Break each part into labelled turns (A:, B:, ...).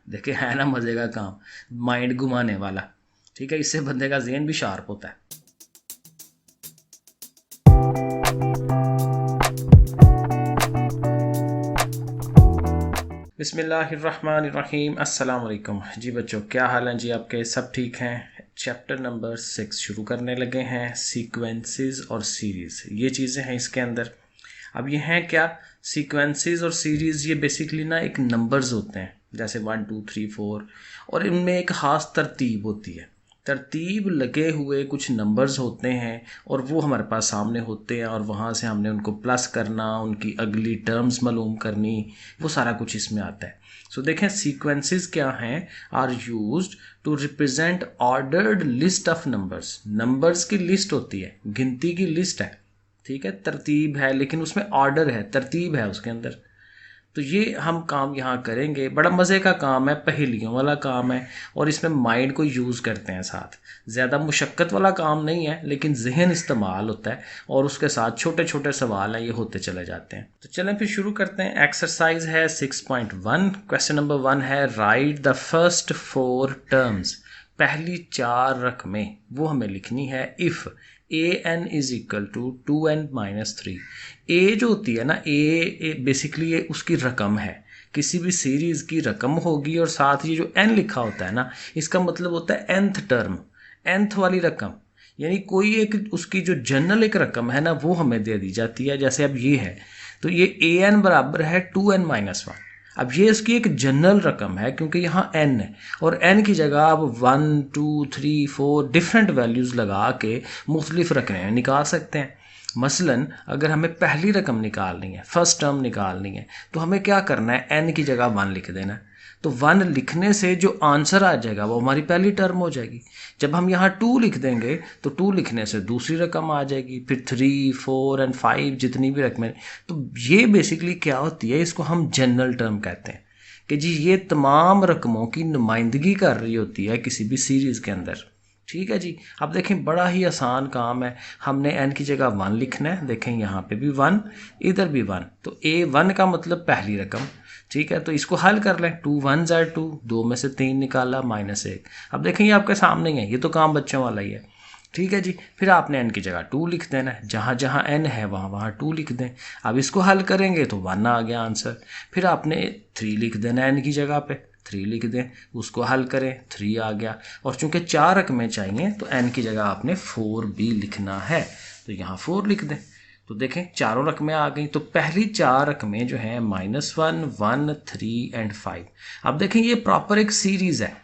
A: देखिए है ना मज़े का काम, माइंड घुमाने वाला। ठीक है, इससे बंदे का ज़हन भी शार्प होता है। बिस्मिल्लाहिर्रहमानिर्रहीम, अस्सलाम वालेकुम। जी बच्चों, क्या हाल हैं जी आपके? सब ठीक हैं? चैप्टर नंबर 6 शुरू करने लगे हैं। सीक्वेंसेस और सीरीज़, ये चीज़ें हैं इसके अंदर। अब ये हैं क्या? सीक्वेंसेस और सीरीज़ ये बेसिकली ना एक नंबर्स होते हैं, जैसे 1 2 3 4, और इनमें एक ख़ास तरतीब होती है। तरतीब लगे हुए कुछ नंबर्स होते हैं और वो हमारे पास सामने होते हैं, और वहाँ से हमने उनको प्लस करना, उनकी अगली टर्म्स मालूम करनी, वो सारा कुछ इसमें आता है। सो देखें, सीक्वेंसेस क्या हैं? Are used to represent ordered list of numbers. Numbers की लिस्ट होती है, गिनती की लिस्ट है, ठीक है, तरतीब है, लेकिन उसमें ऑर्डर है, तरतीब है उसके अंदर। तो ये हम काम यहाँ करेंगे। बड़ा मज़े का काम है, पहेलियों वाला काम है, और इसमें माइंड को यूज़ करते हैं साथ। ज़्यादा मुशक्क़त वाला काम नहीं है, लेकिन जहन इस्तेमाल होता है, और उसके साथ छोटे छोटे सवाल हैं, ये होते चले जाते हैं। तो चलें फिर शुरू करते हैं। एक्सरसाइज है 6.1। क्वेश्चन नंबर 1 है, राइट द फर्स्ट 4 टर्म्स। पहली 4 रकमें वो हमें लिखनी है। If an is equal to 2n-3। A जो होती है ना, ए बेसिकली ये उसकी रकम है, किसी भी सीरीज़ की रकम होगी, और साथ ये जो n लिखा होता है ना, इसका मतलब होता है nth टर्म, nth वाली रकम। यानी कोई एक उसकी जो जनरल एक रकम है ना, वो हमें दे दी जाती है। जैसे अब ये है, तो ये an बराबर है 2n-1। अब ये इसकी एक जनरल रकम है, क्योंकि यहाँ n है, और n की जगह आप 1 2 3 4 डिफरेंट वैल्यूज़ लगा के मुख्तलिफ रकमें निकाल सकते हैं। मसलन अगर हमें पहली रकम निकालनी है, फर्स्ट टर्म निकालनी है, तो हमें क्या करना है? n की जगह 1 लिख देना है। तो 1 लिखने से जो आंसर आ जाएगा वो हमारी पहली टर्म हो जाएगी। जब हम यहाँ 2 लिख देंगे तो 2 लिखने से दूसरी रकम आ जाएगी, फिर 3 4 एंड 5 जितनी भी रकमें। तो ये बेसिकली क्या होती है, इसको हम जनरल टर्म कहते हैं, कि जी ये तमाम रकमों की नुमाइंदगी कर रही होती है किसी भी सीरीज़ के अंदर। ठीक है जी। अब देखें, बड़ा ही आसान काम है। हमने n की जगह 1 लिखना है। देखें यहाँ पे भी 1, इधर भी 1। तो a1 का मतलब पहली रकम। ठीक है, तो इसको हल कर लें। 2 1 are 2, 2 में से 3 निकाला, -1। अब देखें ये आपके सामने ही है, ये तो काम बच्चों वाला ही है। ठीक है जी। फिर आपने n की जगह 2 लिख देना है, जहाँ जहाँ n है वहाँ वहाँ 2 लिख दें। अब इसको हल करेंगे तो 1 आ गया आंसर। फिर आपने 3 लिख देना है n की जगह पे, 3 लिख दें, उसको हल करें, 3 आ गया। और चूंकि 4 रकमें चाहिए तो n की जगह आपने 4 भी लिखना है, तो यहाँ 4 लिख दें। तो देखें चारों रकमें आ गई। तो पहली 4 रकमें जो हैं -1 1 3 एंड 5। अब देखें ये प्रॉपर एक सीरीज़ है।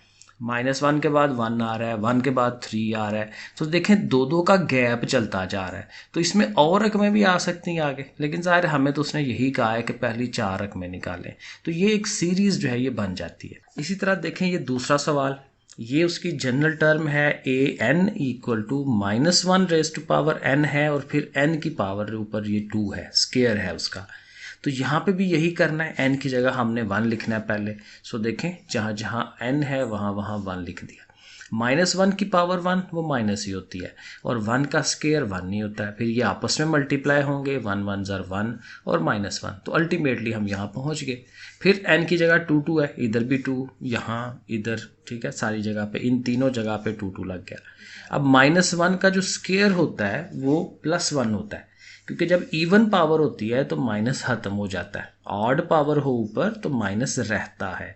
A: -1 के बाद 1 आ रहा है, 1 के बाद 3 आ रहा है, तो देखें 2 2 का गैप चलता जा रहा है। तो इसमें और रकमें भी आ सकती हैं आगे, लेकिन ज़ाहिर हमें तो उसने यही कहा है कि पहली 4 रकमें निकालें। तो ये एक सीरीज़ जो है ये बन जाती है। इसी तरह देखें ये दूसरा सवाल, ये उसकी जनरल टर्म है an इक्वल टू -1n है, और फिर n की पावर ऊपर ये 2 है, स्केयर है उसका। तो यहाँ पे भी यही करना है, n की जगह हमने 1 लिखना है पहले। सो देखें जहाँ जहाँ n है वहाँ वहाँ 1 लिख दिया। -1 की पावर 1 वो माइनस ही होती है, और 1 का स्केयर 1 नहीं होता है। फिर ये आपस में मल्टीप्लाई होंगे, 1 1 ज़र 1 और -1, तो अल्टीमेटली हम यहाँ पहुँच गए। फिर n की जगह 2 2 है, इधर भी 2, यहाँ इधर, ठीक है, सारी जगह पे, इन तीनों जगह पे 2 2 लग गया। अब -1 का जो स्केयर होता है वो +1 होता है, क्योंकि जब इवन पावर होती है तो माइनस ख़त्म हो जाता है, ऑड पावर हो ऊपर तो माइनस रहता है।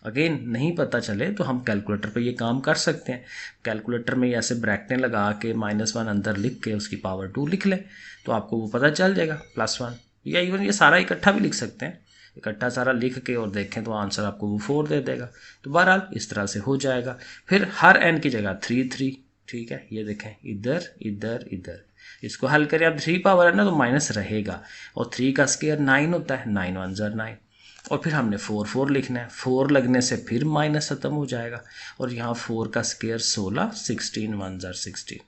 A: अगेन नहीं पता चले तो हम कैलकुलेटर पे ये काम कर सकते हैं। कैलकुलेटर में ऐसे ब्रैकेटें लगा के -1 अंदर लिख के उसकी पावर 2 लिख लें, तो आपको वो पता चल जाएगा +1। या इवन ये सारा इकट्ठा भी लिख सकते हैं, इकट्ठा सारा लिख के और देखें तो आंसर आपको वो 4 दे देगा। तो बहरहाल इस तरह से हो जाएगा। फिर हर n की जगह 3 3, ठीक है, ये देखें इधर इधर इधर, इसको हल करें। अब 3 पावर है ना, तो माइनस रहेगा, और 3 का स्केयर 9 होता है, 9 1 ज़र 9। और फिर हमने 4 4 लिखना है, 4 लगने से फिर माइनस ख़त्म हो जाएगा, और यहाँ 4 का स्केयर 16, 16 1 ज़र 16।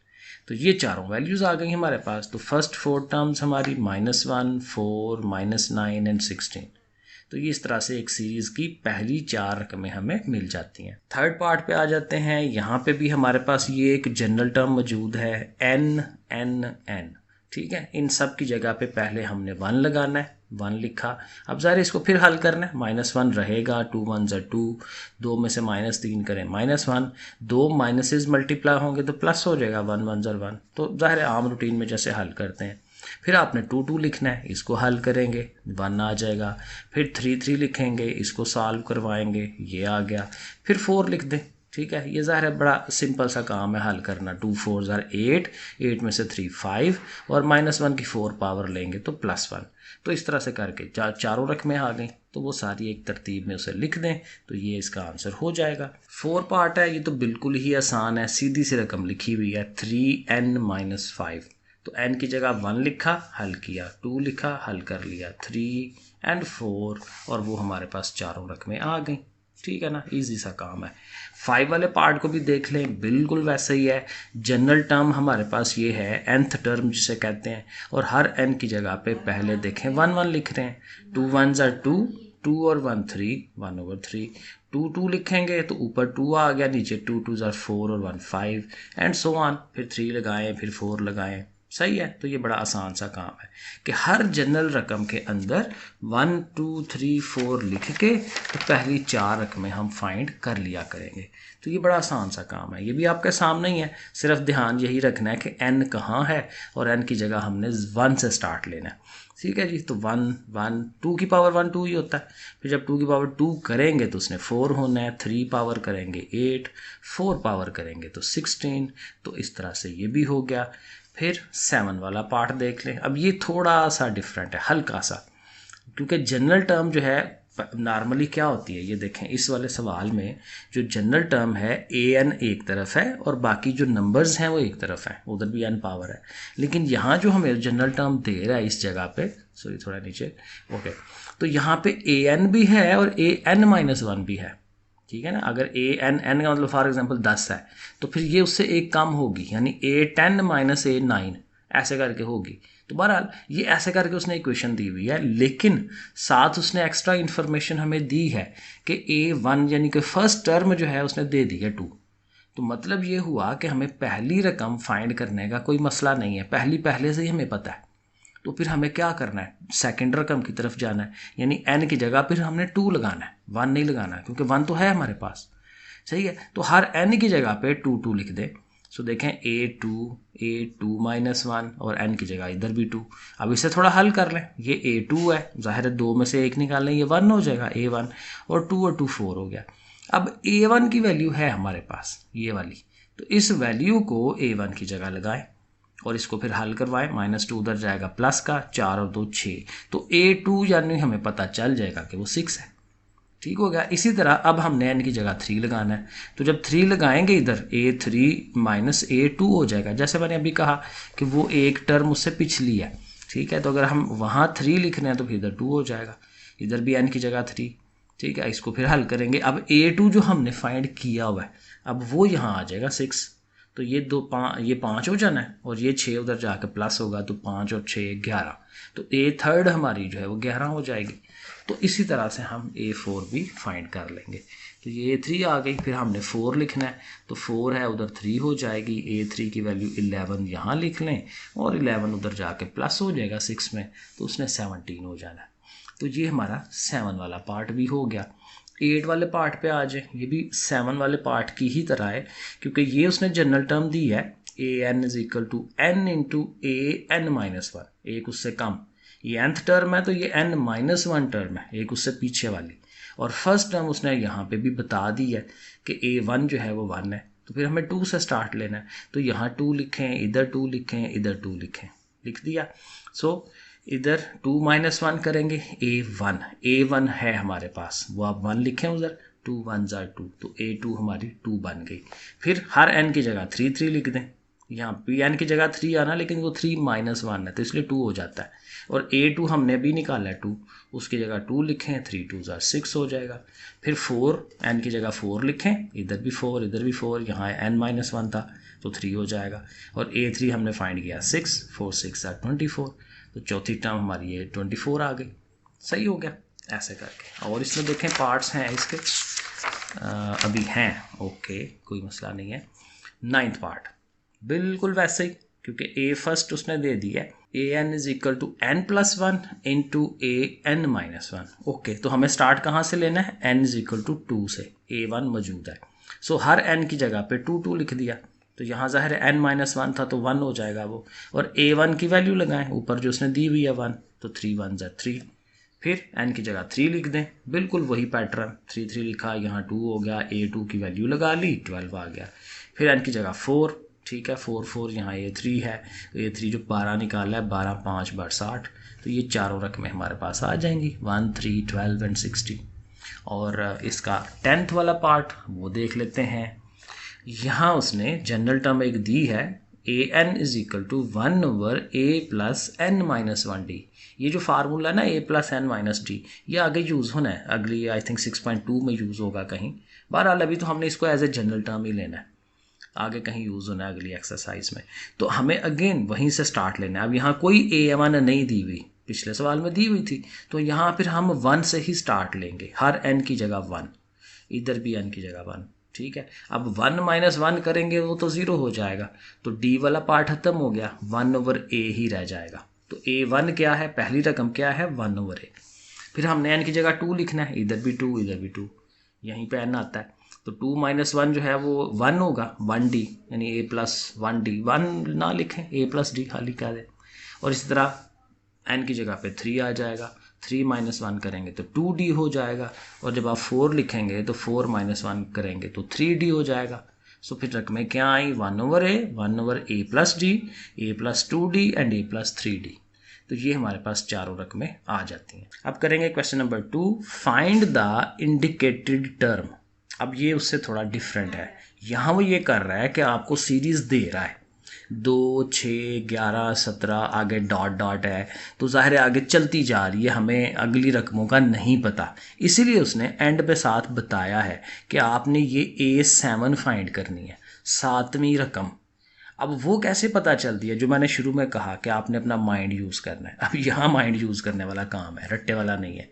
A: तो ये चारों वैल्यूज़ आ गई हमारे पास। तो फर्स्ट 4 टर्म्स हमारी -1 4 -9 एंड 16। तो ये इस तरह से एक सीरीज़ की पहली 4 रकमें हमें मिल जाती हैं। थर्ड पार्ट पे आ जाते हैं। यहाँ पे भी हमारे पास ये एक जनरल टर्म मौजूद है, n n n। ठीक है, इन सब की जगह पे पहले हमने 1 लगाना है, 1 लिखा। अब ज़ाहिर इसको फिर हल करना है, -1 रहेगा, 2 1 ज़ा 2, 2 में से -3 करें -1, 2 माइनसेस मल्टीप्लाई होंगे तो प्लस हो जाएगा, 1 1 ज़ा 1। तो ज़ाहिर आम रूटीन में जैसे हल करते हैं। फिर आपने 2 2 लिखना है, इसको हल करेंगे 1 आ जाएगा। फिर 3 3 लिखेंगे, इसको सॉल्व करवाएंगे, ये आ गया। फिर 4 लिख दें, ठीक है। ये ज़ाहिर है बड़ा सिंपल सा काम है हल करना। 2 4 ज़ार 8, 8 में से 3 5 और -1 की 4 पावर लेंगे तो +1। तो इस तरह से करके चारों रकमें आ गई, तो वो सारी एक तरतीब में उसे लिख दें तो ये इसका आंसर हो जाएगा। 4 पार्ट है, ये तो बिल्कुल ही आसान है, सीधी सी रकम लिखी हुई है 3n-5। तो n की जगह 1 लिखा, हल किया, 2 लिखा, हल कर लिया, 3 और 4, और वो हमारे पास चारों रकमें आ गई। ठीक है ना, इजी सा काम है। 5 वाले पार्ट को भी देख लें, बिल्कुल वैसे ही है। जनरल टर्म हमारे पास ये है, nth टर्म जिसे कहते हैं, और हर n की जगह पे पहले देखें 1 1 लिख रहे हैं। 2 1 ज़ा 2, 2 और 1 3, 1/3। 2 2 लिखेंगे तो ऊपर 2 आ गया, नीचे 2 2 ज़ा 4 और 1 5 एंड सो ऑन। फिर 3 लगाएं, फिर 4 लगाएं, सही है। तो ये बड़ा आसान सा काम है कि हर जनरल रकम के अंदर 1 2 3 4 लिख के तो पहली 4 रकमें हम फाइंड कर लिया करेंगे। तो ये बड़ा आसान सा काम है, ये भी आपके सामने ही है। सिर्फ ध्यान यही रखना है कि n कहाँ है और n की जगह हमने 1 से स्टार्ट लेना है। ठीक है जी। तो 1 1 2 की पावर 1 2 ही होता है। फिर जब 2 की पावर 2 करेंगे तो उसने 4 होना है, 3 पावर करेंगे 8, 4 पावर करेंगे तो 16। तो इस तरह से ये भी हो गया। फिर 7 वाला पार्ट देख लें। अब ये थोड़ा सा डिफरेंट है, हल्का सा, क्योंकि जनरल टर्म जो है नॉर्मली क्या होती है, ये देखें इस वाले सवाल में जो जनरल टर्म है an एक तरफ है और बाकी जो नंबर्स हैं वो एक तरफ है, उधर भी n पावर है। लेकिन यहाँ जो हमें जनरल टर्म दे रहा है इस जगह पे, सॉरी थोड़ा नीचे, ओके, तो यहाँ पे an भी है और an-1 भी है। ठीक है ना। अगर n का मतलब फॉर एग्जांपल 10 है तो फिर ये उससे एक कम होगी, यानी a10 - a9 ऐसे करके होगी। तो बहरहाल ये ऐसे करके उसने इक्वेशन दी हुई है, लेकिन साथ उसने एक्स्ट्रा इन्फॉर्मेशन हमें दी है कि a1 यानी कि फर्स्ट टर्म जो है उसने दे दी है 2। तो मतलब ये हुआ कि हमें पहली रकम फाइंड करने का कोई मसला नहीं है, पहले से ही हमें पता है। तो फिर हमें क्या करना है, सेकंड रकम की तरफ जाना है, यानी n की जगह फिर हमने 2 लगाना है, 1 नहीं लगाना है, क्योंकि 1 तो है हमारे पास। सही है। तो हर n की जगह पे 2 2 लिख दें। सो देखें a2 -1 और n की जगह इधर भी 2। अब इसे थोड़ा हल कर लें। ये a2 है, जाहिर है 2 में से 1 निकाल लें, ये 1 हो जाएगा a1, और 2 4 हो गया। अब a1 की वैल्यू है हमारे पास ये वाली, तो इस वैल्यू को a1 की जगह लगाएं और इसको फिर हल करवाएं। -2 उधर जाएगा प्लस का, 4 और 2 6, तो a2 यानी हमें पता चल जाएगा कि वो 6 है। ठीक हो गया। इसी तरह अब हमने n की जगह 3 लगाना है, तो जब 3 लगाएंगे इधर a3 - a2 हो जाएगा। जैसे मैंने अभी कहा कि वो एक टर्म उससे पिछली है, ठीक है। तो अगर हम वहाँ 3 लिख रहे हैं तो फिर इधर 2 हो जाएगा, इधर भी n की जगह 3। ठीक है, इसको फिर हल करेंगे। अब a2 जो हमने फाइंड किया हुआ है अब वो यहाँ आ जाएगा 6। तो ये 5 हो जाना है और ये 6 उधर जाकर प्लस होगा, तो 5 और 6 11। तो a3 हमारी जो है वो 11 हो जाएगी। तो इसी तरह से हम a4 भी फाइंड कर लेंगे। तो ये a3 आ गई, फिर हमने 4 लिखना है, तो 4 है उधर 3 हो जाएगी, a3 की वैल्यू 11 यहाँ लिख लें और 11 उधर जाके प्लस हो जाएगा 6 में, तो उसने 17 हो जाना है। तो ये हमारा 7 वाला पार्ट भी हो गया। 8 वाले पार्ट पे आ जाए, ये भी 7 वाले पार्ट की ही तरह है, क्योंकि ये उसने जनरल टर्म दी है an = n × an-1, एक उससे कम। ये nth टर्म है तो ये n-1 टर्म है, एक उससे पीछे वाली। और फर्स्ट टर्म उसने यहाँ पे भी बता दी है कि a1 जो है वो 1 है, तो फिर हमें 2 से स्टार्ट लेना है। तो यहाँ 2 लिखें, इधर 2 लिखें, इधर 2 लिखें, लिख दिया। सो इधर 2 - 1 करेंगे, a1 है हमारे पास, वो आप 1 लिखें उधर, 2 1 ज़ा 2, तो a2 हमारी 2 बन गई। फिर हर n की जगह 3 3 लिख दें, यहाँ पे n की जगह 3 आना, लेकिन वो 3 - 1 है तो इसलिए 2 हो जाता है। और a2 हमने भी निकाला है 2, उसकी जगह 2 लिखें, 3 2 ज़ा 6 हो जाएगा। फिर 4, n की जगह 4 लिखें, इधर भी 4 इधर भी 4, यहाँ n-1 था तो 3 हो जाएगा। और a3 हमने फाइंड किया 6, 4 6 ज़ा 24, तो चौथी टर्म हमारी ये 24 आ गई। सही हो गया ऐसे करके। और इसमें देखें पार्ट्स हैं इसके, अभी हैं, ओके कोई मसला नहीं है। 9th पार्ट बिल्कुल वैसे ही, क्योंकि ए फर्स्ट उसने दे दिया है, A N is equal to N plus one into A N minus one. Okay, तो हमें स्टार्ट कहाँ से लेना है, N is equal to two से, ए वन मौजूद है। सो हर एन की जगह पे टू टू लिख दिया, तो यहाँ ज़ाहिर है एन माइनस वन था तो वन हो जाएगा वो, और ए वन की वैल्यू लगाएं ऊपर जो उसने दी हुई है वन, तो थ्री वन ज़ा थ्री, फिर एन की जगह थ्री लिख दें, बिल्कुल वही पैटर्न, थ्री थ्री लिखा, यहाँ टू हो गया, ए टू की वैल्यू लगा ली, 12 आ गया। फिर एन की जगह फोर, ठीक है, फोर फोर, यहाँ ए थ्री है, तो ए थ्री जो 12 निकाला है, 12 5 bar 60, तो ये चारों रकमें हमारे पास आ जाएंगी, 1 3 12 एंड 60। और इसका 10th वाला पार्ट वो देख लेते हैं। यहाँ उसने जनरल टर्म एक दी है, A N is equal to 1/a plus N minus one D. ये जो फार्मूला है ना, A plus N minus D, ये आगे यूज़ होना है, अगली आई थिंक 6.2 में यूज़ होगा कहीं। बहरहाल अभी तो हमने इसको एज ए जनरल टर्म ही लेना है, आगे कहीं यूज़ होना है अगली एक्सरसाइज में। तो हमें अगेन वहीं से स्टार्ट लेना है। अब यहाँ कोई ए वन नहीं दी हुई, पिछले सवाल में दी हुई थी, तो यहाँ फिर हम वन से ही स्टार्ट लेंगे, हर एन की जगह वन, इधर भी एन की जगह वन, ठीक है। अब वन माइनस वन करेंगे वो तो ज़ीरो हो जाएगा, तो डी वाला पार्ट खत्म हो गया, 1/a ही रह जाएगा। तो ए वन क्या है, पहली रकम क्या है, 1/a। फिर हमने एन की जगह टू लिखना है, इधर भी टू इधर भी टू, यहीं पे एन आता है, तो 2 - 1 जो है वो 1 होगा, 1d, यानी a प्लस 1d, 1 ना लिखें, a प्लस डी खाली कह दें। और इसी तरह n की जगह पे 3 आ जाएगा, 3 - 1 करेंगे तो 2d हो जाएगा, और जब आप 4 लिखेंगे तो 4 - 1 करेंगे तो 3d हो जाएगा। सो फिर रकमें क्या आई, 1/a, 1/a plus D, a plus 2d and a plus 3d। तो ये हमारे पास चारों रकमें आ जाती हैं। अब करेंगे question number 2, find the indicated term. अब ये उससे थोड़ा डिफरेंट है, यहाँ वो ये कर रहा है कि आपको सीरीज़ दे रहा है 2 6 11 17, आगे डॉट डॉट है, तो ज़ाहिर है आगे चलती जा रही है, हमें अगली रकमों का नहीं पता, इसीलिए उसने एंड पे साथ बताया है कि आपने ये A7 फाइंड करनी है, 7वीं रकम। अब वो कैसे पता चलती है, जो मैंने शुरू में कहा कि आपने अपना माइंड यूज़ करना है। अब यहाँ माइंड यूज़ करने वाला काम है, रट्टे वाला नहीं है।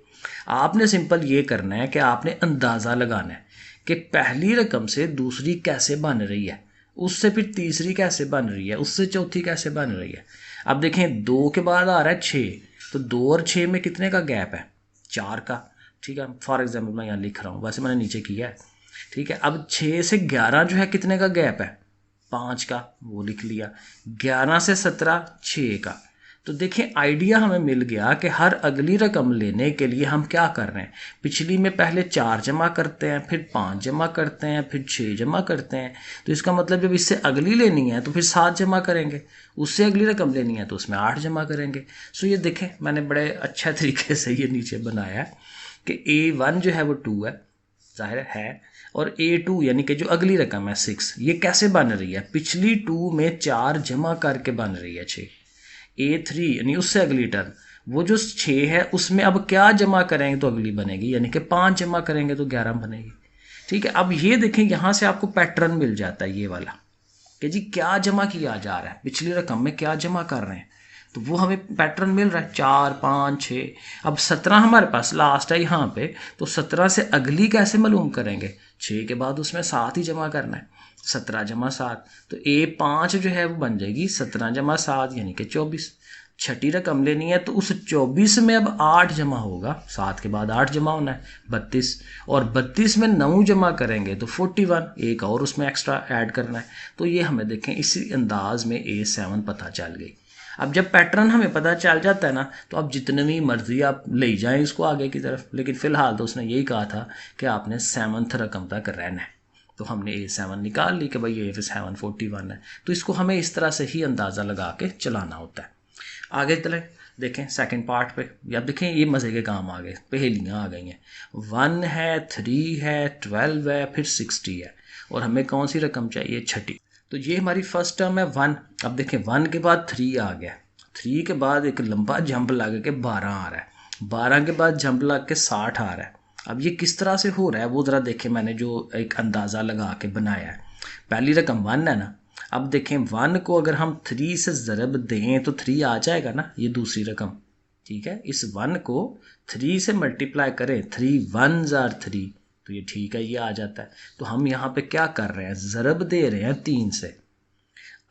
A: आपने सिंपल ये करना है कि आपने अंदाज़ा लगाना है कि पहली रकम से दूसरी कैसे बन रही है, उससे फिर तीसरी कैसे बन रही है, उससे चौथी कैसे बन रही है। अब देखें 2 के बाद आ रहा है 6, तो 2 और 6 में कितने का गैप है, 4 का, ठीक है। फॉर एग्जाम्पल मैं यहाँ लिख रहा हूँ, वैसे मैंने नीचे किया है, ठीक है। अब 6 से 11 जो है कितने का गैप है, 5 का, वो लिख लिया। 11 से 17 6 का। तो देखिए आइडिया हमें मिल गया कि हर अगली रकम लेने के लिए हम क्या कर रहे हैं, पिछली में पहले 4 जमा करते हैं, फिर 5 जमा करते हैं, फिर 6 जमा करते हैं। तो इसका मतलब जब इससे अगली लेनी है तो फिर 7 जमा करेंगे, उससे अगली रकम लेनी है तो उसमें 8 जमा करेंगे। सो ये देखें मैंने बड़े अच्छे तरीके से ये नीचे बनाया है कि A1 जो है वो 2 है, जाहिर है, और A2 यानी कि जो अगली रकम है 6, ये कैसे बन रही है, पिछली 2 में 4 जमा करके बन रही है 6। A3 यानी उससे अगली टर्म, वो जो 6 है उसमें अब क्या जमा करेंगे तो अगली बनेगी, यानी कि 5 जमा करेंगे तो 11 बनेगी, ठीक है। अब ये देखें यहाँ से आपको पैटर्न मिल जाता है ये वाला कि जी क्या जमा किया जा रहा है, पिछली रकम में क्या जमा कर रहे हैं, तो वो हमें पैटर्न मिल रहा है 4 5 6। अब 17 हमारे पास लास्ट है यहाँ पे, तो 17 से अगली कैसे मालूम करेंगे, 6 के बाद उसमें 7 ही जमा करना है, 17 जमा 7, तो A5 जो है वो बन जाएगी 17 जमा 7 यानी कि 24। छठी रकम लेनी है तो उस 24 में अब 8 जमा होगा, 7 के बाद 8 जमा होना है 32, और 32 में 9 जमा करेंगे तो 41, एक और उसमें एक्स्ट्रा ऐड करना है। तो ये हमें देखें इसी अंदाज में A7 पता चल गई। अब जब पैटर्न हमें पता चल जाता है ना, तो अब जितने भी मर्जी आप ले जाएं इसको आगे की तरफ, लेकिन फ़िलहाल तो उसने यही कहा था कि आपने 7th रकम तक रहना है। तो हमने A7 निकाल ली कि भाई ये 7 41 है, तो इसको हमें इस तरह से ही अंदाज़ा लगा के चलाना होता है। आगे चलें, देखें सेकंड पार्ट पे, या देखें ये मज़े के काम आ गए, पहेलियाँ आ गई हैं। 1 है, 3 है, 12 है, फिर 60 है, और हमें कौन सी रकम चाहिए, छठी। तो ये हमारी फर्स्ट टर्म है 1। अब देखें 1 के बाद 3 आ गया, 3 के बाद एक लंबा जंप लग के 12 आ रहा है, 12 के बाद जंप लग के 60 आ रहा है। अब ये किस तरह से हो रहा है वो ज़रा देखें, मैंने जो एक अंदाज़ा लगा के बनाया है। पहली रकम 1 है ना, अब देखें 1 को अगर हम 3 से ज़रब दें तो 3 आ जाएगा ना, ये दूसरी रकम, ठीक है। इस 1 को 3 से मल्टीप्लाई करें, 3 1s are 3, तो ये ठीक है, ये आ जाता है। तो हम यहाँ पे क्या कर रहे हैं, ज़रब दे रहे हैं 3 से।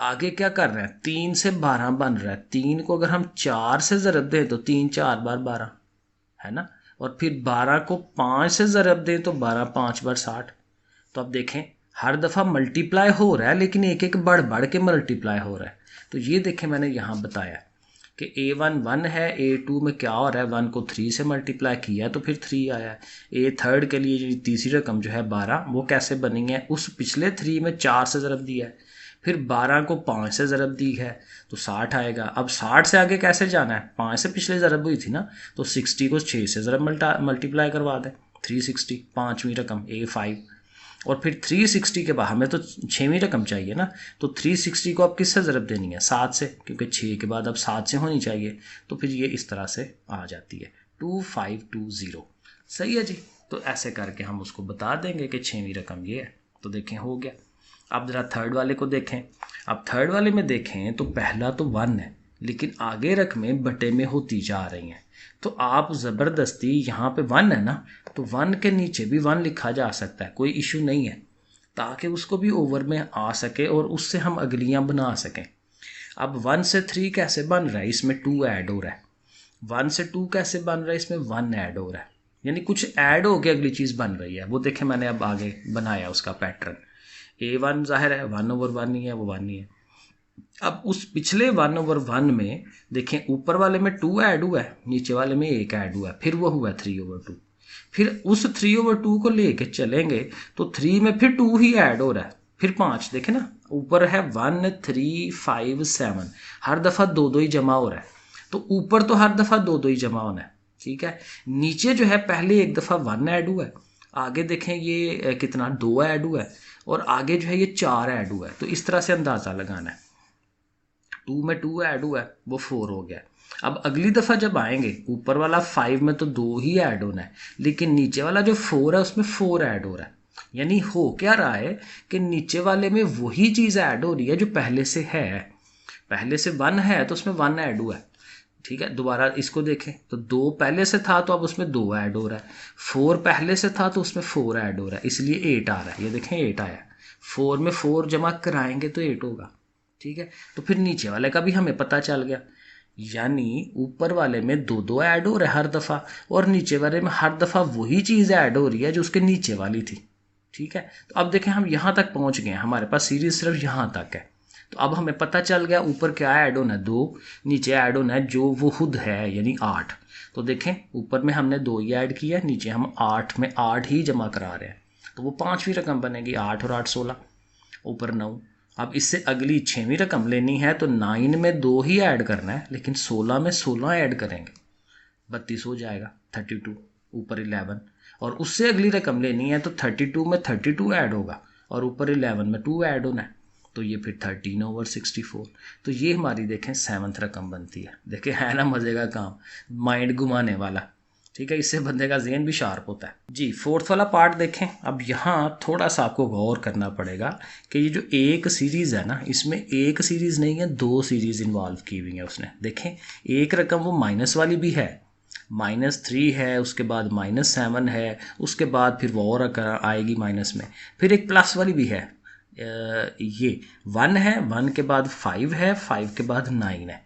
A: आगे क्या कर रहे हैं, 3 से 12 बन रहा है, 3 को अगर हम 4 से ज़रब दें तो 3 4 बार 12 है ना, और फिर 12 को 5 से ज़रब दें तो 12 5 बार 60। तो अब देखें हर दफ़ा मल्टीप्लाई हो रहा है लेकिन एक एक बढ़ बढ़ के मल्टीप्लाई हो रहा है। तो ये देखें मैंने यहाँ बताया कि A1 1 है, A2 में क्या हो रहा है, 1 को 3 से मल्टीप्लाई किया तो फिर 3 आया है। A3 के लिए जो तीसरी रकम जो है 12, वो कैसे बनी है, उस पिछले 3 में 4 से ज़रब दिया है, फिर 12 को 5 से ज़रब दी है तो 60 आएगा। अब 60 से आगे कैसे जाना है, 5 से पिछले ज़रब हुई थी ना, तो 60 को 6 से ज़रब मल्टीप्लाई करवा दें, 360 पाँचवीं रकम A5। और फिर 360 के बाद हमें तो 6वीं रकम चाहिए ना, तो 360 को अब किससे ज़रब देनी है, 7 से, क्योंकि 6 के बाद अब 7 से होनी चाहिए। तो फिर ये इस तरह से आ जाती है 2520। सही है जी। तो ऐसे करके हम उसको बता देंगे कि 6वीं रकम ये है। तो देखें हो गया। अब ज़रा थर्ड वाले को देखें। अब थर्ड वाले में देखें तो पहला तो 1 है लेकिन आगे रकमें बटे में होती जा रही हैं, तो आप ज़बरदस्ती यहाँ पे 1 है ना, तो 1 के नीचे भी 1 लिखा जा सकता है, कोई इशू नहीं है, ताकि उसको भी ओवर में आ सके और उससे हम अगलियाँ बना सकें। अब 1 से 3 कैसे बन रहा है, इसमें 2 ऐड हो रहा है। 1 से 2 कैसे बन रहा है, इसमें 1 ऐड हो रहा है, यानी कुछ ऐड हो के अगली चीज़ बन रही है। वो देखें मैंने अब आगे बनाया उसका पैटर्न। A1 ज़ाहिर है 1/1 ही है, वो 1 ही है। अब उस पिछले 1/1 में देखें ऊपर वाले में 2 ऐड हुआ है, नीचे वाले में 1 ऐड हुआ है, फिर वो हुआ 3/2। फिर उस 3/2 को लेके चलेंगे तो 3 में फिर 2 ही ऐड हो रहा है, फिर 5। देखें ना ऊपर है 1 3 5 7, हर दफ़ा 2 2 ही जमा हो रहा है, तो ऊपर तो हर दफ़ा 2 2 ही जमा होना है, ठीक है। नीचे जो है पहले एक दफ़ा 1 ऐड हुआ है, आगे देखें ये कितना 2 ऐड हुआ है, और आगे जो है ये 4 ऐड हुआ है। तो इस तरह से अंदाज़ा लगाना है। 2 में 2 ऐड हुआ है, वो 4 हो गया। अब अगली दफ़ा जब आएंगे ऊपर वाला 5 में तो 2 ही ऐड होना है, लेकिन नीचे वाला जो 4 है उसमें 4 ऐड हो रहा है। यानी हो क्या रहा है कि नीचे वाले में वही चीज़ ऐड हो रही है जो पहले से है। पहले से 1 है तो उसमें 1 ऐड हुआ है, ठीक है। दोबारा इसको देखें तो 2 पहले से था तो अब उसमें 2 ऐड हो रहा है, 4 पहले से था तो उसमें 4 ऐड हो रहा है, इसलिए 8 आ रहा है। ये देखें 8 आया, 4 में 4 जमा कराएंगे तो 8 होगा, ठीक है। तो फिर नीचे वाले का भी हमें पता चल गया, यानी ऊपर वाले में 2 2 ऐड हो रहा है हर दफ़ा, और नीचे वाले में हर दफ़ा वही चीज़ ऐड हो रही है जो उसके नीचे वाली थी, ठीक है। तो अब देखें हम यहाँ तक पहुँच गए, हमारे पास सीरीज सिर्फ यहाँ तक है। तो अब हमें पता चल गया ऊपर क्या ऐड होना है, 2, नीचे ऐड होना है जो वो खुद है यानी 8। तो देखें ऊपर में हमने 2 ही ऐड किया, नीचे हम 8 में 8 ही जमा करा रहे हैं, तो वो 5वीं रकम बनेगी। 8 और 8 16, ऊपर 9। अब इससे अगली 6वीं रकम लेनी है तो 9 में 2 ही ऐड करना है, लेकिन 16 में 16 ऐड करेंगे, 32 हो जाएगा, 32 ऊपर 11। और उससे अगली रकम लेनी है तो 32 में 32 ऐड होगा और ऊपर 11 में 2 ऐड होना है, तो ये फिर 13/64। तो ये हमारी देखें 7th रकम बनती है। देखें है ना मज़े का काम, माइंड घुमाने वाला, ठीक है। इससे बंदे का जहन भी शार्प होता है जी। 4th वाला पार्ट देखें। अब यहाँ थोड़ा सा आपको गौर करना पड़ेगा कि ये जो एक सीरीज़ है ना, इसमें एक सीरीज़ नहीं है, 2 सीरीज़ इन्वॉल्व की हुई है उसने। देखें एक रकम वो माइनस वाली भी है, -3 है, उसके बाद -7 है, उसके बाद फिर वो और आएगी माइनस में, फिर एक प्लस वाली भी है। ये 1 है, 1 के बाद 5 है, 5 के बाद 9 है।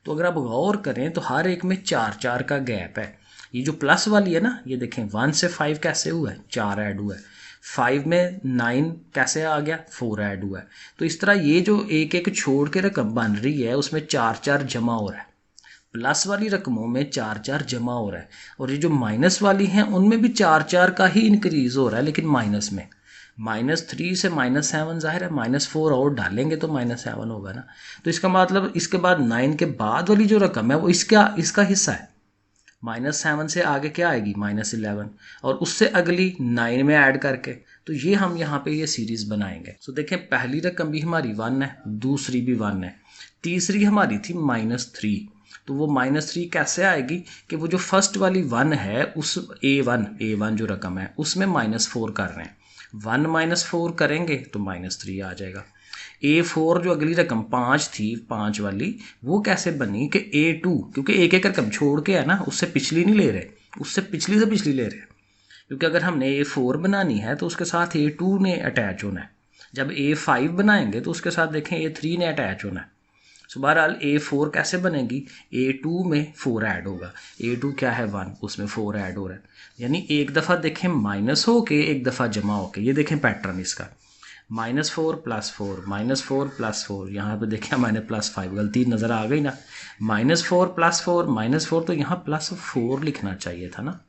A: तो अगर आप गौर करें तो हर एक में 4 4 का गैप है। ये जो प्लस वाली है ना, ये देखें 1 से 5 कैसे हुआ है, 4 ऐड हुआ है, 5 में 9 कैसे आ गया, 4 ऐड हुआ है। तो इस तरह ये जो एक एक छोड़ के रकम बन रही है उसमें 4 4 जमा हो रहा है, प्लस वाली रकमों में 4 4 जमा हो रहा है, और ये जो माइनस वाली हैं उनमें भी 4 4 का ही इंक्रीज हो रहा है, लेकिन माइनस में। -3 से -7 जाहिर है -4 और डालेंगे तो -7 होगा ना। तो इसका मतलब इसके बाद 9 के बाद वाली जो रकम है वो इसका हिस्सा है। -7 से आगे क्या आएगी, -11, और उससे अगली 9 में ऐड करके, तो ये हम यहाँ पे ये सीरीज़ बनाएंगे। तो देखें पहली रकम भी हमारी 1 है, दूसरी भी 1 है, तीसरी हमारी थी -3। तो वो -3 कैसे आएगी कि वो जो फर्स्ट वाली 1 है उस A1 जो रकम है उसमें -4 कर रहे हैं, 1 -4 करेंगे तो -3 आ जाएगा। A4 जो अगली रकम 5 थी, 5 वाली, वो कैसे बनी कि A2, क्योंकि एक एक रकम छोड़ के है ना, उससे पिछली नहीं ले रहे, उससे पिछली से पिछली ले रहे हैं, क्योंकि अगर हमने A4 बनानी है तो उसके साथ A2 ने अटैच होना है। जब A5 बनाएंगे तो उसके साथ देखें A3 ने अटैच होना है। सो बहरहाल A4 कैसे बनेगी, A2 में 4 ऐड होगा, A2 क्या है 1, उसमें 4 ऐड हो रहा है, यानी एक दफ़ा देखें माइनस हो के एक दफ़ा जमा हो के। ये देखें पैटर्न इसका, -4 +4 -4 +4, यहाँ पे देखें मैंने +5, गलती नज़र आ गई ना, -4 +4 -4, तो यहाँ +4 लिखना चाहिए था ना,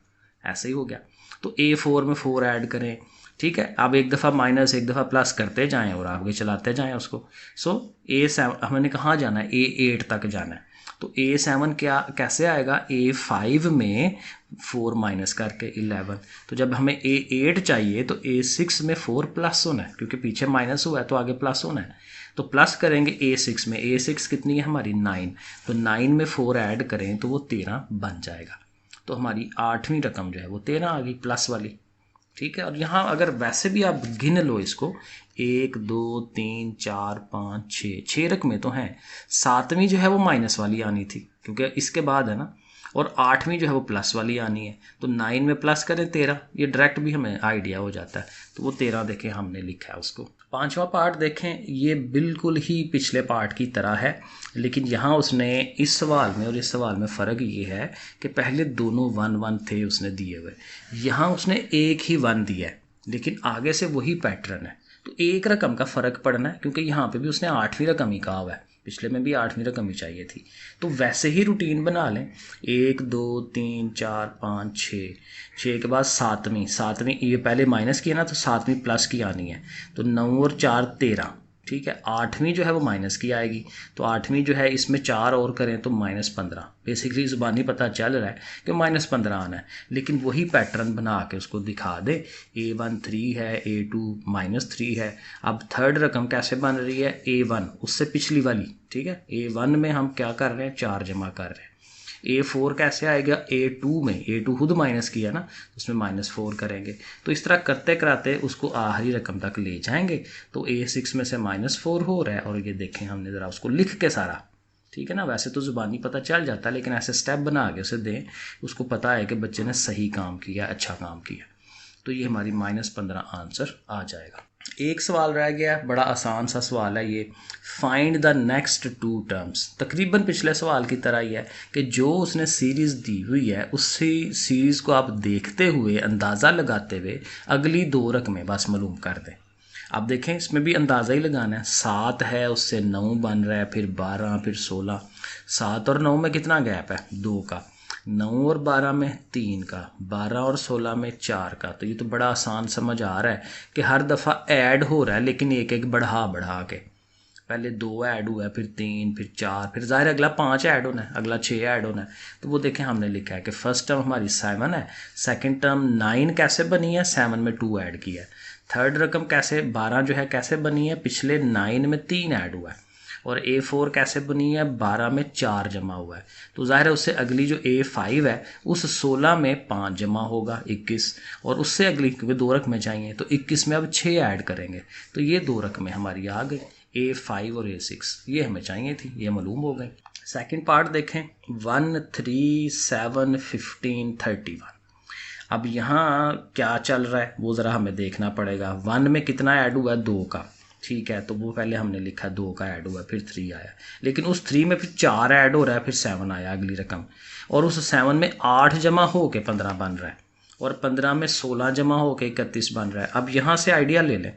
A: ऐसे ही हो गया। तो A4 में 4 ऐड करें, ठीक है। अब एक दफ़ा माइनस एक दफ़ा प्लस करते जाएं और आगे चलाते जाएं उसको। सो A7 हमने कहाँ जाना है, A8 तक जाना है। तो A7 क्या कैसे आएगा, A5 में 4 माइनस करके 11। तो जब हमें A8 चाहिए तो A6 में 4 प्लस होना है, क्योंकि पीछे माइनस हुआ है तो आगे प्लस होना है। तो प्लस करेंगे A6 में, A6 कितनी है हमारी 9, तो 9 में 4 ऐड करें तो वो 13 बन जाएगा। तो हमारी 8वीं रकम जो है वो 13 आ गई प्लस वाली, ठीक है। और यहाँ अगर वैसे भी आप गिन लो इसको, 1 2 3 4 5 6 रकमें तो हैं, 7वीं जो है वो माइनस वाली आनी थी क्योंकि इसके बाद है ना, और 8वीं जो है वो प्लस वाली आनी है। तो 9 में प्लस करें 13, ये डायरेक्ट भी हमें आइडिया हो जाता है। तो वो 13 देखें हमने लिखा है उसको। 5वां पार्ट देखें, ये बिल्कुल ही पिछले पार्ट की तरह है, लेकिन यहाँ उसने इस सवाल में और इस सवाल में फ़र्क ये है कि पहले दोनों 1 1 थे उसने दिए हुए, यहाँ उसने एक ही 1 दिया है, लेकिन आगे से वही पैटर्न है। तो एक रकम का फ़र्क पड़ना है, क्योंकि यहाँ पे भी उसने 8वीं रकम ही कहा हुआ है, पिछले में भी 8वीं रकम ही चाहिए थी। तो वैसे ही रूटीन बना लें, 1 2 3 4 5 6 के बाद 7वीं ये पहले माइनस किया ना, तो 7वीं प्लस की आनी है। तो 9 और 4 13, ठीक है। 8वीं जो है वो माइनस की आएगी, तो 8वीं जो है इसमें 4 और करें तो -15। बेसिकली ज़ुबानी पता चल रहा है कि -15 आना है, लेकिन वही पैटर्न बना के उसको दिखा दे। A1 3 है, A2 -3 है। अब थर्ड रकम कैसे बन रही है, A1 उससे पिछली वाली, ठीक है। A1 में हम क्या कर रहे हैं, 4 जमा कर रहे हैं। A4 कैसे आएगा, A2 में, A2 खुद माइनस किया ना, उसमें -4 करेंगे। तो इस तरह करते कराते उसको आखिरी रकम तक ले जाएंगे। तो A6 में से -4 हो रहा है, और ये देखें हमने ज़रा उसको लिख के सारा, ठीक है ना। वैसे तो ज़ुबानी पता चल जाता है, लेकिन ऐसे स्टेप बना के उसे दें, उसको पता है कि बच्चे ने सही काम किया, अच्छा काम किया। तो ये हमारी -15 आंसर आ जाएगा। एक सवाल रह गया, बड़ा आसान सा सवाल है ये, फाइंड द नेक्स्ट 2 टर्म्स। तकरीबन पिछले सवाल की तरह ही है कि जो उसने सीरीज़ दी हुई है उसी सीरीज़ को आप देखते हुए, अंदाज़ा लगाते हुए अगली 2 रकमें बस मालूम कर दें। अब देखें इसमें भी अंदाज़ा ही लगाना है, 7 है उससे 9 बन रहा है, फिर 12, फिर 16। 7 और 9 में कितना गैप है, 2 का। 9 और 12 में 3 का, 12 और 16 में 4 का। तो ये तो बड़ा आसान समझ आ रहा है कि हर दफ़ा ऐड हो रहा है, लेकिन एक एक बढ़ा बढ़ा के, पहले 2 ऐड हुआ है, फिर 3, फिर 4, फिर ज़ाहिर अगला 5 ऐड होना है, अगला 6 ऐड होना है। तो वो देखें हमने लिखा है कि फर्स्ट टर्म हमारी 7 है, सेकंड टर्म 9 कैसे बनी है, 7 में 2 ऐड किया है। थर्ड रकम कैसे 12 जो है कैसे बनी है, पिछले 9 में 3 ऐड हुआ है। और A4 कैसे बनी है, 12 में 4 जमा हुआ है। तो ज़ाहिर है उससे अगली जो A5 है उस 16 में 5 जमा होगा 21, और उससे अगली, क्योंकि 2 रकमें चाहिए, तो 21 में अब 6 ऐड करेंगे। तो ये 2 रकमें हमारी आ गई, A5 और A6, ये हमें चाहिए थी, ये मालूम हो गई। सेकंड पार्ट देखें, 1 3 7 15 31। अब यहाँ क्या चल रहा है वो ज़रा हमें देखना पड़ेगा। 1 में कितना ऐड हुआ है, 2 का, ठीक है। तो वो पहले हमने लिखा 2 का ऐड हुआ, फिर 3 आया, लेकिन उस 3 में फिर 4 ऐड हो रहा है, फिर 7 आया अगली रकम, और उस 7 में 8 जमा हो के 15 बन रहा है, और 15 में 16 जमा हो के 31 बन रहा है। अब यहाँ से आइडिया ले लें,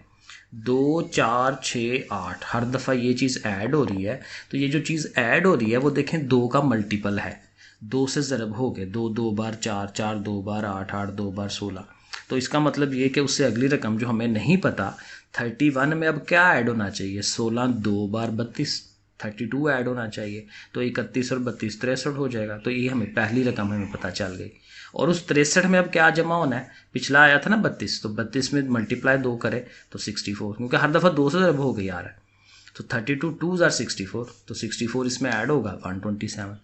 A: 2 4 6 8, हर दफ़ा ये चीज़ ऐड हो रही है, तो ये जो चीज़ ऐड हो रही है वो देखें 2 का मल्टीपल है, 2 से ज़रब हो गए, 2 2 बार 4, 4 2 बार 8, 8 2 बार 16। तो इसका मतलब ये कि उससे अगली रकम जो हमें नहीं पता, 31 में अब क्या ऐड होना चाहिए, 16 2 बार 32, 32 ऐड होना चाहिए। तो 31 और 32 63 हो जाएगा। तो ये हमें पहली रकम हमें पता चल गई। और उस 63 में अब क्या जमा होना है, पिछला आया था ना 32, तो 32 में मल्टीप्लाई 2 करे तो 64, क्योंकि हर दफ़ा 2 से ज़रब हो गई आ रहा है। तो 32 2s are 64, तो 64 इसमें ऐड होगा 127।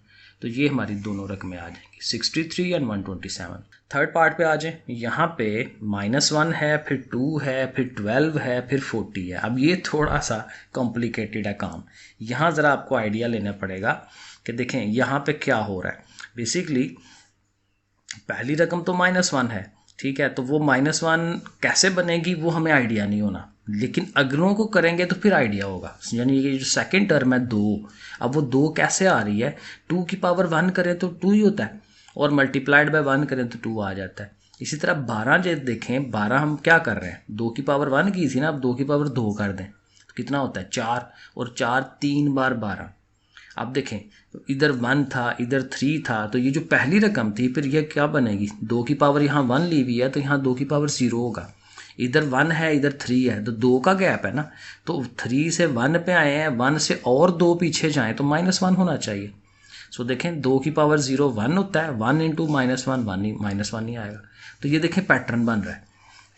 A: तो ये हमारी दोनों रकमें आ जाएंगी, 63 और 127। थर्ड पार्ट पे आ जाए, यहाँ पे -1 है, फिर 2 है, फिर 12 है, फिर 40 है। अब ये थोड़ा सा कॉम्प्लिकेटेड है काम, यहाँ ज़रा आपको आइडिया लेना पड़ेगा कि देखें यहाँ पे क्या हो रहा है। बेसिकली पहली रकम तो -1 है, ठीक है, तो वो -1 कैसे बनेगी वो हमें आइडिया नहीं होना, लेकिन अगलों को करेंगे तो फिर आइडिया होगा। यानी ये जो सेकंड टर्म है 2, अब वो 2 कैसे आ रही है, 2 की पावर 1 करें तो 2 ही होता है, और मल्टीप्लाइड बाय 1 करें तो 2 आ जाता है। इसी तरह 12 जो देखें, 12 हम क्या कर रहे हैं, 2 की पावर 1 की थी ना, अब 2 की पावर 2 कर दें तो कितना होता है 4, और 4 3 बार 12। अब देखें इधर 1 था, इधर 3 था, तो ये जो पहली रकम थी फिर ये क्या बनेगी, 2 की पावर यहाँ 1 ली हुई है तो यहाँ 2 की पावर 0 होगा। इधर 1 है, इधर 3 है, तो 2 का गैप है ना, तो 3 से 1 पे आए हैं, 1 से और 2 पीछे जाएं तो -1 होना चाहिए। सो देखें 2 की पावर 0 1 होता है, 1 इंटू -1 1 ही आएगा। तो ये देखें पैटर्न बन रहा है।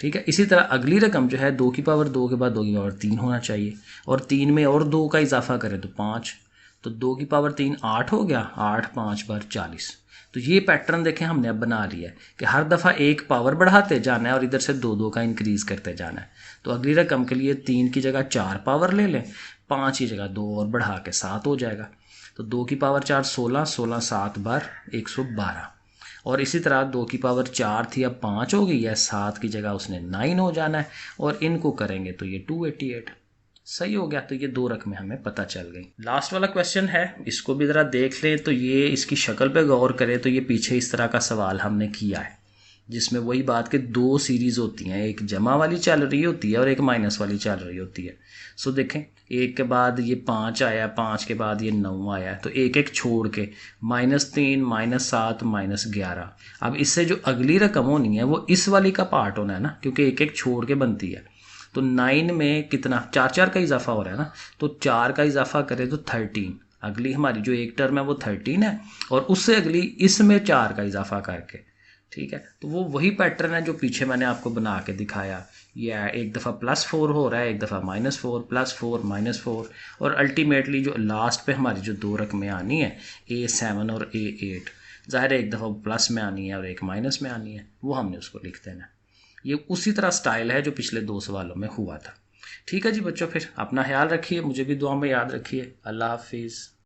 A: ठीक है, इसी तरह अगली रकम जो है 2 की पावर 2 के बाद 2 की पावर 3 होना चाहिए, और 3 में और 2 का इजाफा करें तो 5, तो 2 की पावर 3 8 हो गया, 8 5 बार 40। तो ये पैटर्न देखें हमने अब बना लिया है कि हर दफ़ा एक पावर बढ़ाते जाना है और इधर से 2 2 का इंक्रीज़ करते जाना है। तो अगली रकम के लिए 3 की जगह 4 पावर ले लें, 5 की जगह 2 और बढ़ा के 7 हो जाएगा। तो 2 की पावर 4 16, 16 7 बार 112, और इसी तरह 2 की पावर 4 थी, अब 5 हो गई है, 7 की जगह उसने 9 हो जाना है, और इनको करेंगे तो ये 288 सही हो गया। तो ये 2 रकमें हमें पता चल गई। लास्ट वाला क्वेश्चन है, इसको भी ज़रा देख लें, तो ये इसकी शक्ल पे गौर करें तो ये पीछे इस तरह का सवाल हमने किया है, जिसमें वही बात कि 2 सीरीज़ होती हैं, एक जमा वाली चल रही होती है और एक माइनस वाली चल रही होती है। सो देखें, एक के बाद ये 5 आया, 5 के बाद ये 9 आया, तो एक एक छोड़ के -3 -7 -11। अब इससे जो अगली रकम होनी है वो इस वाली का पार्ट होना है ना, क्योंकि एक एक छोड़ के बनती है। तो 9 में कितना 4 4 का इजाफा हो रहा है ना, तो 4 का इजाफा करें तो 13। अगली हमारी जो एक टर्म है वो 13 है, और उससे अगली इसमें 4 का इजाफा करके, ठीक है। तो वो वही पैटर्न है जो पीछे मैंने आपको बना के दिखाया। ये एक दफ़ा +4 हो रहा है, एक दफ़ा -4 +4 -4, और अल्टीमेटली जो लास्ट पे हमारी जो 2 रकमें आनी है A7 और A8, ज़ाहिर है एक दफ़ा प्लस में आनी है और एक माइनस में आनी है, वो हमने उसको लिख देना। ये उसी तरह स्टाइल है जो पिछले 2 सवालों में हुआ था। ठीक है जी बच्चों, फिर अपना ख्याल रखिए, मुझे भी दुआ में याद रखिए। अल्लाह हाफिज़।